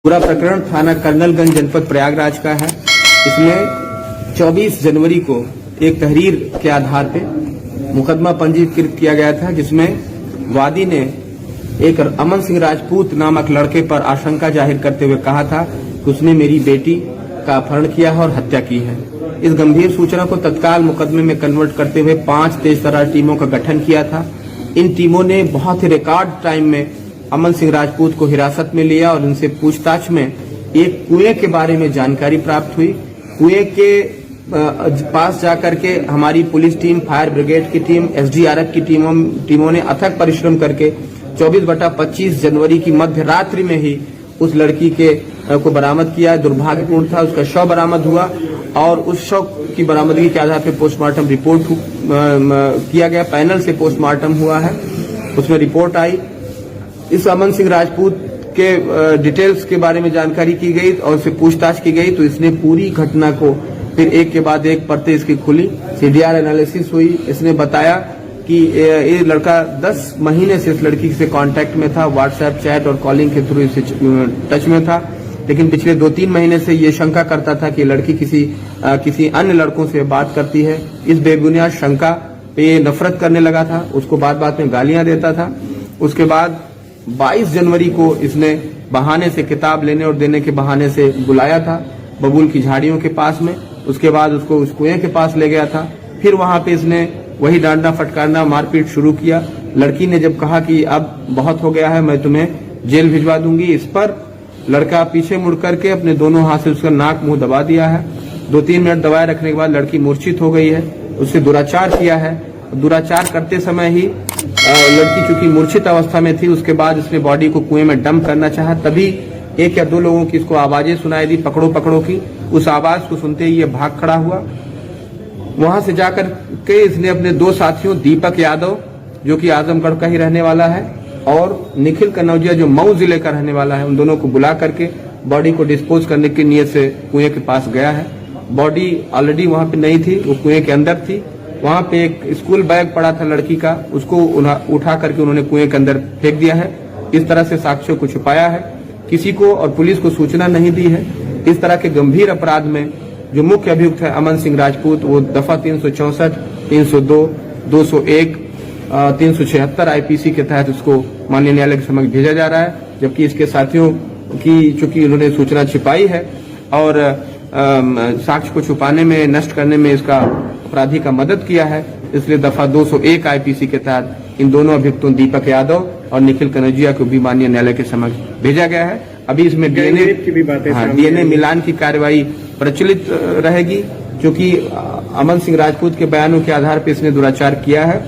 पूरा प्रकरण थाना कर्नलगंज जनपद प्रयागराज का है। इसमें 24 जनवरी को एक तहरीर के आधार पे मुकदमा पंजीकृत किया गया था, जिसमें वादी ने एक अमन सिंह राजपूत नामक लड़के पर आशंका जाहिर करते हुए कहा था कि उसने मेरी बेटी का अपहरण किया है और हत्या की है। इस गंभीर सूचना को तत्काल मुकदमे में कन्वर्ट करते हुए 5 तेज तर्रार टीमों का गठन किया था। इन टीमों ने बहुत ही रिकॉर्ड टाइम में अमन सिंह राजपूत को हिरासत में लिया और उनसे पूछताछ में एक कुएं के बारे में जानकारी प्राप्त हुई। कुएं के पास जाकर के हमारी पुलिस टीम, फायर ब्रिगेड की टीम, एसडीआरएफ की टीमों ने अथक परिश्रम करके 24/25 जनवरी की मध्य रात्रि में ही उस लड़की को बरामद किया। दुर्भाग्यपूर्ण था, उसका शव बरामद हुआ और उस शव की बरामदगी के आधार पर पोस्टमार्टम रिपोर्ट किया गया। पैनल से पोस्टमार्टम हुआ है, उसमें रिपोर्ट आई। इस अमन सिंह राजपूत के डिटेल्स के बारे में जानकारी की गई और उससे पूछताछ की गई, तो इसने पूरी घटना को फिर एक के बाद एक परतें इसकी खुली, सीडीआर एनालिसिस हुई। इसने बताया कि ये लड़का 10 महीने से इस लड़की से कांटेक्ट में था, व्हाट्सएप चैट और कॉलिंग के थ्रू इसे टच में था, लेकिन पिछले 2-3 महीने से ये शंका करता था कि लड़की किसी अन्य लड़कों से बात करती है। इस बेबुनियाद शंका पे ये नफरत करने लगा था, उसको बात में गालियां देता था। उसके बाद 22 जनवरी को इसने बहाने से किताब लेने और देने के बहाने से बुलाया था बबूल की झाड़ियों के पास में। उसके बाद उसको उस कुएं के पास ले गया था। फिर वहां पे इसने वही डांटना फटकारना मारपीट शुरू किया। लड़की ने जब कहा कि अब बहुत हो गया है, मैं तुम्हें जेल भिजवा दूंगी, इस पर लड़का पीछे मुड़ करके अपने दोनों हाथ से उसका नाक मुंह दबा दिया है। 2-3 मिनट दबाए रखने के बाद लड़की मूर्छित हो गई है। उससे दुराचार किया है। दुराचार करते समय ही लड़की चूंकि मूर्छित अवस्था में थी, उसके बाद इसने बॉडी को कुएं में डंप करना चाहा। तभी 1 या 2 लोगों की इसको आवाजें सुनाई दी, पकड़ो पकड़ो की। उस आवाज को सुनते ही ये भाग खड़ा हुआ। वहां से जाकर के इसने अपने 2 साथियों, दीपक यादव जो कि आजमगढ़ का ही रहने वाला है और निखिल कनौजिया जो मऊ जिले का रहने वाला है, उन दोनों को बुला करके बॉडी को डिस्पोज करने की नीयत से कुएं के पास गया है। बॉडी ऑलरेडी वहां पे नहीं थी, वो कुएं के अंदर थी। वहां पे एक स्कूल बैग पड़ा था लड़की का, उसको उठा करके उन्होंने कुएं के अंदर फेंक दिया है। इस तरह से साक्ष्यों को छुपाया है, किसी को और पुलिस को सूचना नहीं दी है। इस तरह के गंभीर अपराध में जो मुख्य अभियुक्त है अमन सिंह राजपूत, वो दफा 364, 302, 201, 376 आईपीसी के तहत उसको माननीय न्यायालय के समक्ष भेजा जा रहा है। जबकि इसके साथियों की चूंकि उन्होंने सूचना छिपाई है और साक्ष्य को छुपाने में, नष्ट करने में इसका अपराधी का मदद किया है, इसलिए दफा 201 आईपीसी के तहत इन दोनों अभियुक्तों दीपक यादव और निखिल कनौजिया को भी माननीय न्यायालय के समक्ष भेजा गया है। अभी इसमें डीएनए मिलान की कार्रवाई प्रचलित रहेगी, क्योंकि अमन सिंह राजपूत के बयानों के आधार पर इसने दुराचार किया है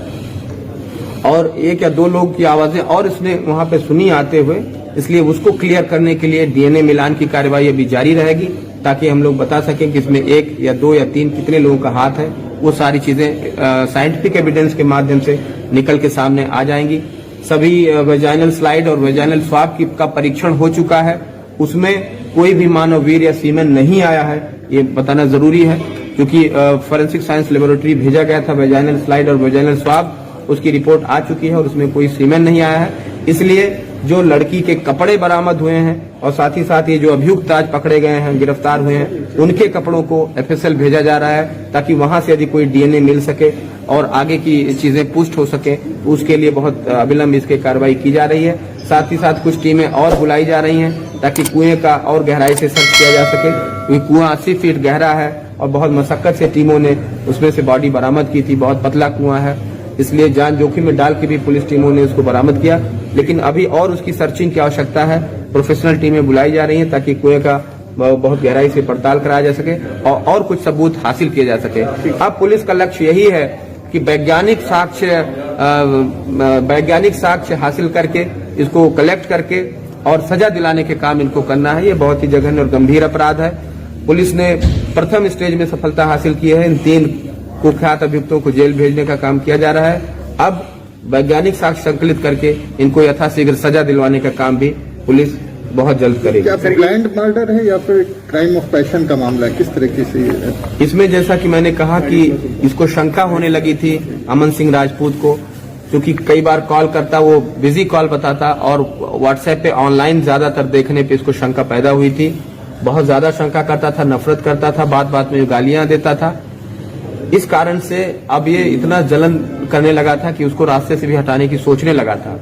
और 1 या 2 लोग की आवाजें और इसने वहां पे सुनी आते हुए, इसलिए उसको क्लियर करने के लिए डीएनए मिलान की कार्रवाई अभी जारी रहेगी, ताकि हम लोग बता सकें कि इसमें 1 या 2 या 3 कितने लोगों का हाथ है। वो सारी चीजें साइंटिफिक एविडेंस के माध्यम से निकल के सामने आ जाएंगी। सभी वेजाइनल स्लाइड और वेजाइनल स्वाब का परीक्षण हो चुका है, उसमें कोई भी मानव वीर या सीमेन नहीं आया है, ये बताना जरूरी है, क्योंकि फॉरेंसिक साइंस लेबोरेटरी भेजा गया था वेजाइनल स्लाइड और वेजाइनल स्वाब, उसकी रिपोर्ट आ चुकी है और उसमें कोई सीमेन नहीं आया है। इसलिए जो लड़की के कपड़े बरामद हुए हैं और साथ ही साथ ये जो अभियुक्त आज पकड़े गए हैं, गिरफ्तार हुए हैं, उनके कपड़ों को एफएसएल भेजा जा रहा है, ताकि वहां से यदि कोई डीएनए मिल सके और आगे की चीजें पुष्ट हो सके, उसके लिए बहुत अविलंब इसकी कार्रवाई की जा रही है। साथ ही साथ कुछ टीमें और बुलाई जा रही हैं, ताकि कुएं का और गहराई से सर्च किया जा सके, क्योंकि कुआं 80 फीट गहरा है और बहुत मशक्कत से टीमों ने उसमें से बॉडी बरामद की थी। बहुत पतला कुआं है, इसलिए जान जोखिम में डाल के भी पुलिस टीमों ने उसको बरामद किया, लेकिन अभी और उसकी सर्चिंग की आवश्यकता है। प्रोफेशनल टीमें बुलाई जा रही हैं ताकि कुएं का बहुत गहराई से पड़ताल कराया जा सके और कुछ सबूत हासिल किए जा सके। अब पुलिस का लक्ष्य यही है कि वैज्ञानिक साक्ष्य हासिल करके, इसको कलेक्ट करके और सजा दिलाने के काम इनको करना है। ये बहुत ही जघन्य और गंभीर अपराध है। पुलिस ने प्रथम स्टेज में सफलता हासिल की है। इन 3 कुख्यात अभियुक्तों को जेल भेजने का काम किया जा रहा है। अब वैज्ञानिक साक्ष्य संकलित करके इनको यथाशीघ्र सजा दिलवाने का काम भी पुलिस बहुत जल्द करेगी। क्या ब्लाइंड मर्डर है या फिर क्राइम ऑफ पैशन का मामला है, किस तरीके से है? इसमें जैसा कि मैंने कहा कि इसको शंका होने लगी थी अमन सिंह राजपूत को क्योंकि कई बार कॉल करता, वो बिजी कॉल बताता और व्हाट्सएप पे ऑनलाइन ज्यादातर देखने पे इसको शंका पैदा हुई थी। बहुत ज्यादा शंका करता था, नफरत करता था, बात बात में गालियां देता था। इस कारण से अब ये इतना जलन करने लगा था कि उसको रास्ते से भी हटाने की सोचने लगा था।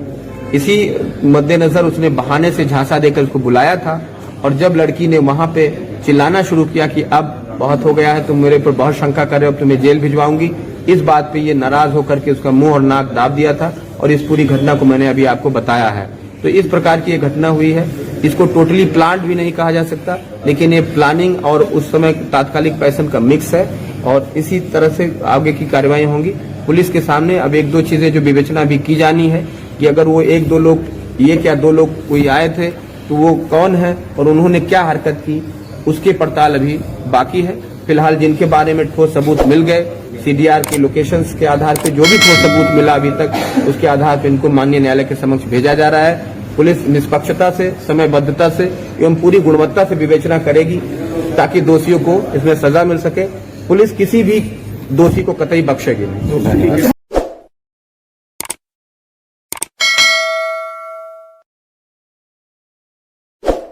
इसी मद्देनजर उसने बहाने से झांसा देकर उसको बुलाया था और जब लड़की ने वहां पे चिल्लाना शुरू किया कि अब बहुत हो गया है, तुम मेरे पर बहुत शंका कर रहे हो, तुम्हें जेल भिजवाऊंगी, इस बात पे ये नाराज होकर के उसका मुंह और नाक दाब दिया था और इस पूरी घटना को मैंने अभी आपको बताया है। तो इस प्रकार की ये घटना हुई है। इसको टोटली प्लान्ड भी नहीं कहा जा सकता, लेकिन ये प्लानिंग और उस समय तात्कालिक पैसन का मिक्स है और इसी तरह से आगे की कार्रवाई होंगी। पुलिस के सामने अब एक दो चीजें जो विवेचना भी की जानी है कि अगर वो एक दो लोग, ये क्या दो लोग कोई आए थे तो वो कौन है और उन्होंने क्या हरकत की, उसकी पड़ताल अभी बाकी है। फिलहाल जिनके बारे में ठोस सबूत मिल गए, सीडीआर के लोकेशंस के आधार पे जो भी ठोस सबूत मिला अभी तक, उसके आधार पे इनको माननीय न्यायालय के समक्ष भेजा जा रहा है। पुलिस निष्पक्षता से, समयबद्धता से एवं पूरी गुणवत्ता से विवेचना करेगी ताकि दोषियों को इसमें सजा मिल सके। पुलिस किसी भी दोषी को कतई बख्शेगी नहीं।